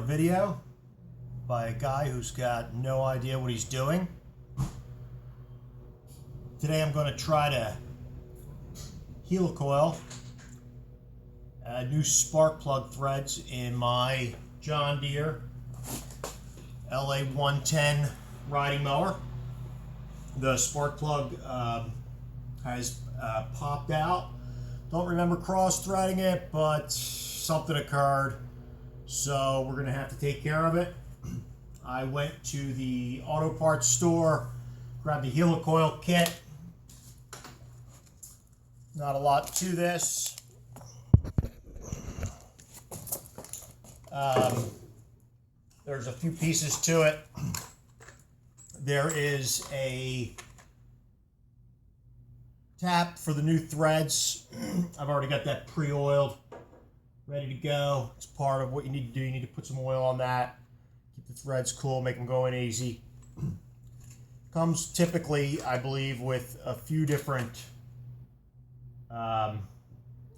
video by a guy who's got no idea what he's doing. Today I'm going to try to helicoil new spark plug threads in my John Deere LA 110 riding mower. The spark plug has popped out. Don't remember cross-threading it, but something occurred, so we're going to have to take care of it. I went to the auto parts store, grabbed the Helicoil kit. Not a lot to this. There's a few pieces to it. There is a tap for the new threads. I've already got that pre-oiled, ready to go. It's part of what you need to do. You need to put some oil on that, keep the threads cool, make them go in easy. Comes typically, I believe, with a few different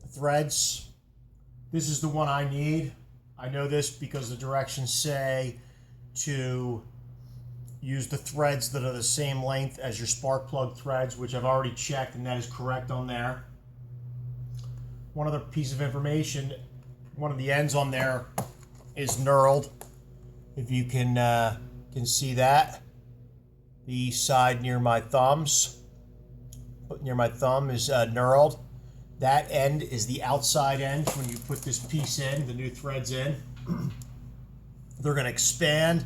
threads. This is the one I need. I know this because the directions say to use the threads that are the same length as your spark plug threads, which I've already checked, and that is correct on there. One other piece of information, one of the ends on there is knurled. If you can see that. The side near my thumbs, near my thumb is knurled. That end is the outside end. When you put this piece in, the new threads in, they're going to expand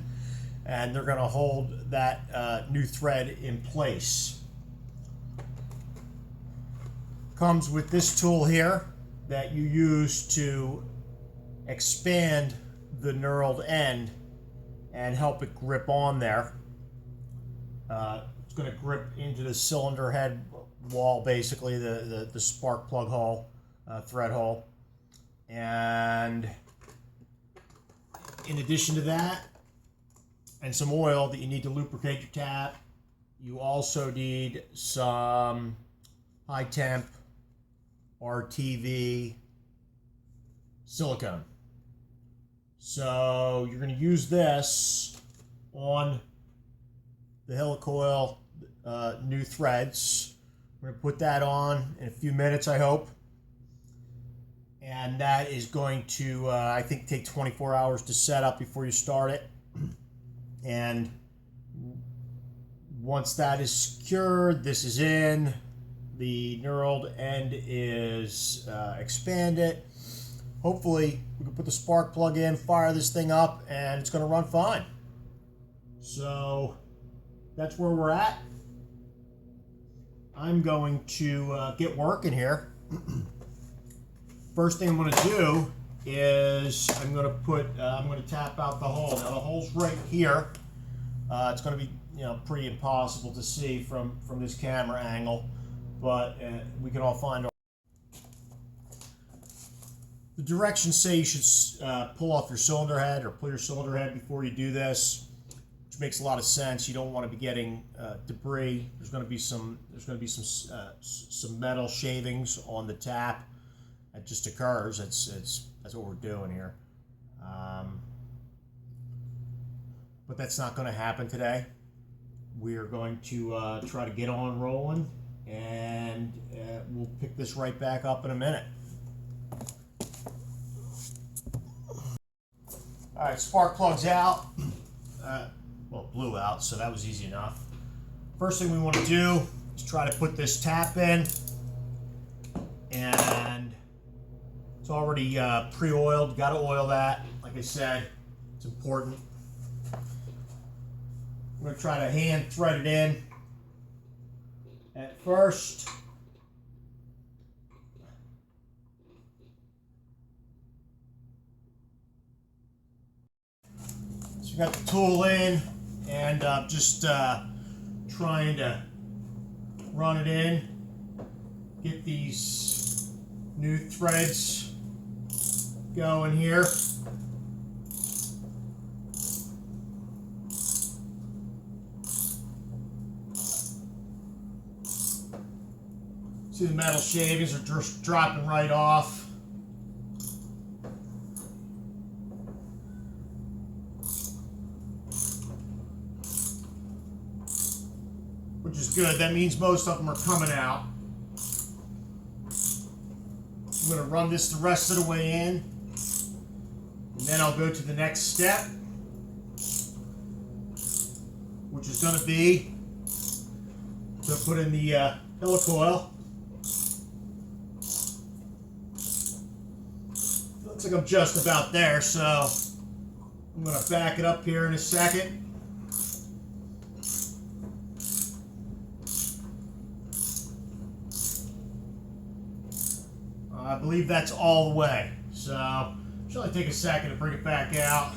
and they're going to hold that new thread in place. Comes with this tool here that you use to expand the knurled end and help it grip on there. It's going to grip into the cylinder head wall, basically the spark plug hole, thread hole. And in addition to that, and some oil that you need to lubricate your tap, you also need some high temp RTV silicone. So you're going to use this on the Helicoil new threads. We're going to put that on in a few minutes, I hope. And that is going to, I think, take 24 hours to set up before you start it. And once that is secured, this is in. The knurled end is expanded. Hopefully, we can put the spark plug in, fire this thing up, and it's going to run fine. So that's where we're at. I'm going to get working here. First thing I'm going to do is I'm going to tap out the hole. Now the hole's right here. It's going to be pretty impossible to see from this camera angle, but we can all find our. The directions say you should pull off your cylinder head or pull your cylinder head before you do this, which makes a lot of sense. You don't want to be getting debris. There's going to be some metal shavings on the tap. It just occurs. That's what we're doing here. But that's not going to happen today. We are going to try to get on rolling, and we'll pick this right back up in a minute. All right, spark plug's out. Well, it blew out, so that was easy enough. First thing we want to do is try to put this tap in, and it's already pre-oiled. Got to oil that. Like I said, it's important. I'm going to try to hand thread it in at first. So we got the tool in, and just trying to run it in, get these new threads going here. See the metal shavings are just dropping right off. is good. That means most of them are coming out. I'm going to run this the rest of the way in, and then I'll go to the next step, which is going to be to put in the helicoil. Looks like I'm just about there, so I'm going to back it up here in a second. I believe that's all the way, so it should only take a second to bring it back out.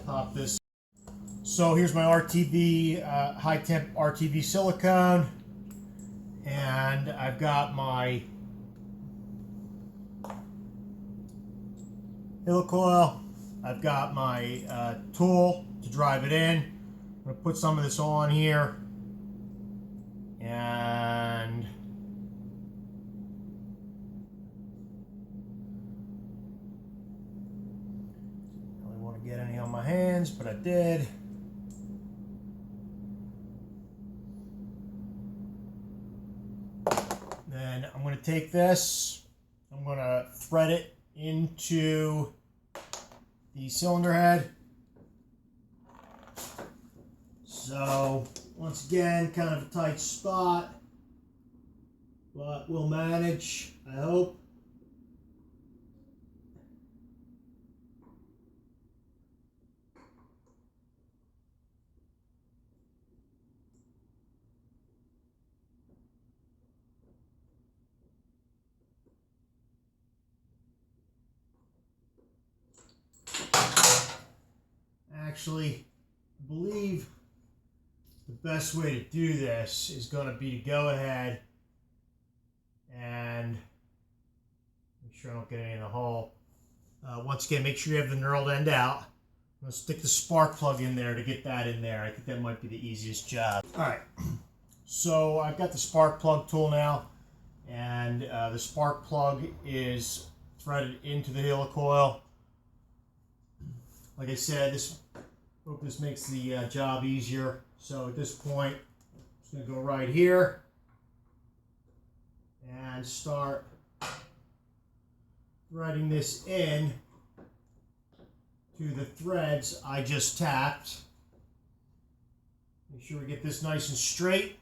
Pop this. So here's my RTV, high temp RTV silicone, and I've got my helicoil. I've got my tool to drive it in. I'm going to put some of this on here, and I don't want to get any on my hands, but I did. Then I'm going to take this, I'm going to thread it into the cylinder head. So once again, kind of a tight spot, but we'll manage, I hope. Actually, I believe the best way to do this is going to be to go ahead and make sure I don't get any in the hole. Once again, make sure you have the knurled end out. I'm going to stick the spark plug in there to get that in there. I think that might be the easiest job. All right, so I've got the spark plug tool now, and the spark plug is threaded into the helicoil. Like I said, hope this makes the job easier. So at this point, I'm just going to go right here and start threading this in to the threads I just tapped. Make sure we get this nice and straight.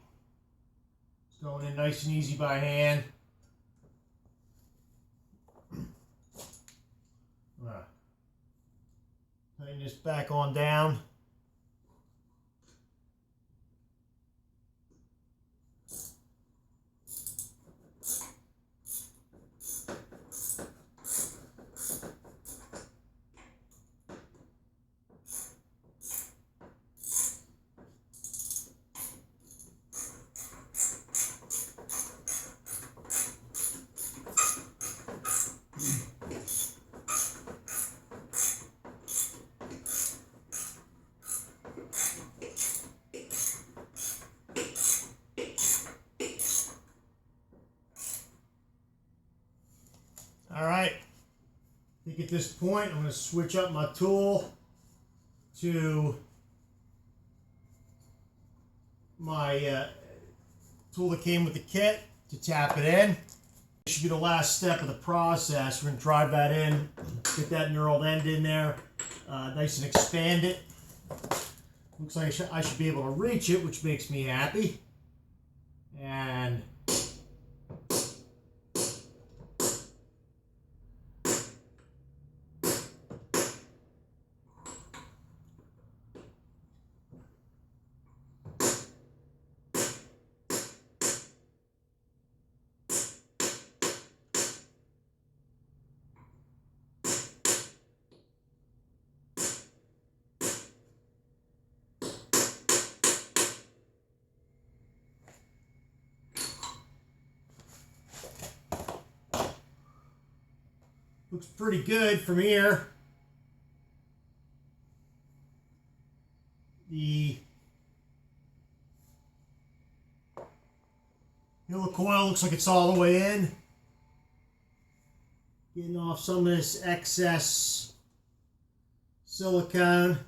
It's going in nice and easy by hand. Tighten this back on down. All right, I think at this point I'm going to switch up my tool to my tool that came with the kit to tap it in. This should be the last step of the process. We're going to drive that in, get that knurled end in there, nice and expand it. Looks like I should be able to reach it, which makes me happy. And looks pretty good from here. The helicoil looks like it's all the way in. Getting off some of this excess silicone.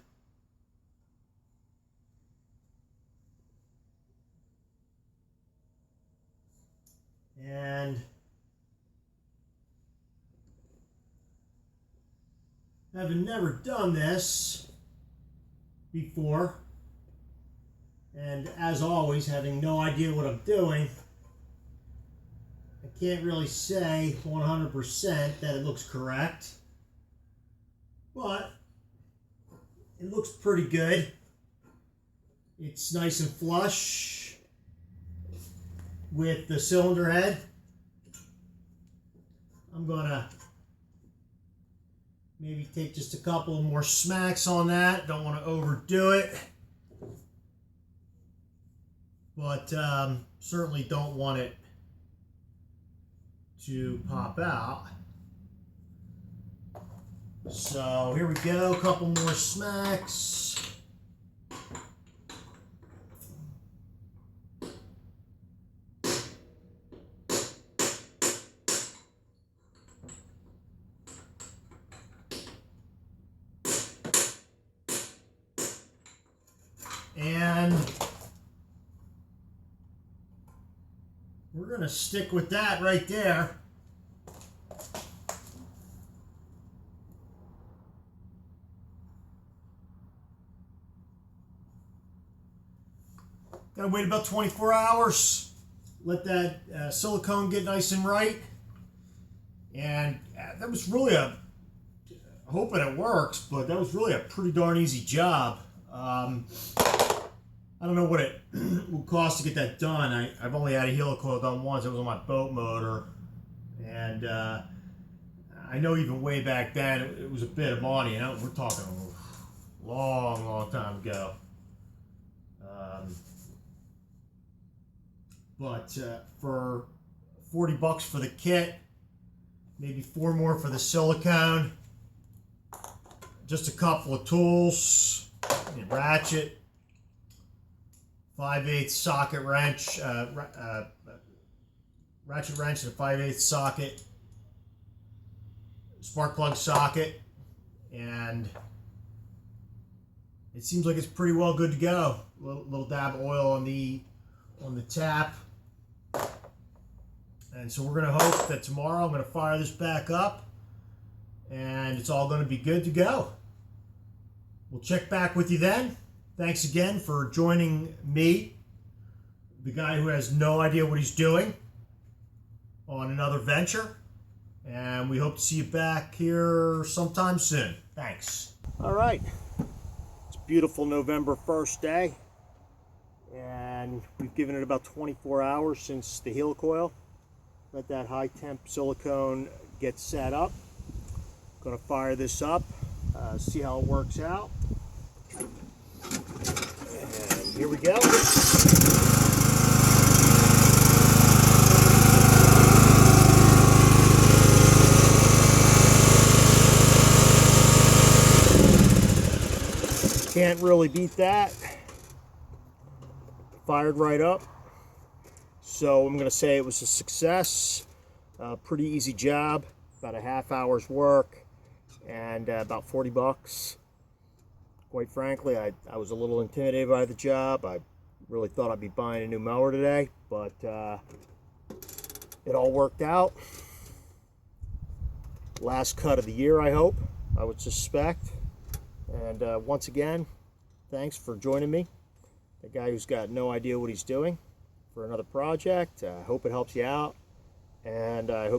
And having never done this before, and as always, having no idea what I'm doing, I can't really say 100% that it looks correct, but it looks pretty good. It's nice and flush with the cylinder head. I'm gonna maybe take just a couple more smacks on that. Don't want to overdo it, but certainly don't want it to pop out. So here we go, a couple more smacks. And we're going to stick with that right there. Gotta wait about 24 hours. Let that silicone get nice and right. And that was really hoping it works, but that was really a pretty darn easy job. I don't know what it would cost to get that done. I've only had a Helicoil done once. It was on my boat motor. And I know even way back then it was a bit of money. We're talking a long time ago. But for 40 bucks for the kit, maybe 4 more for the silicone, just a couple of tools, a ratchet, 5/8 socket wrench, ratchet wrench and a 5/8 socket, spark plug socket, and it seems like it's pretty well good to go. Little dab of oil on the tap. And so we're going to hope that tomorrow I'm going to fire this back up and it's all going to be good to go. We'll check back with you then. Thanks again for joining me, the guy who has no idea what he's doing, on another venture. And we hope to see you back here sometime soon. Thanks. All right. It's a beautiful November 1st day. And we've given it about 24 hours since the Helicoil. Let that high temp silicone get set up. Gonna fire this up, see how it works out. And here we go. Can't really beat that. Fired right up. So I'm going to say it was a success. Pretty easy job. About a half hour's work and about 40 bucks. Quite frankly, I was a little intimidated by the job. I really thought I'd be buying a new mower today, but it all worked out. Last cut of the year, I hope. I would suspect. And once again, thanks for joining me. The guy who's got no idea what he's doing, for another project. I hope it helps you out, and I hope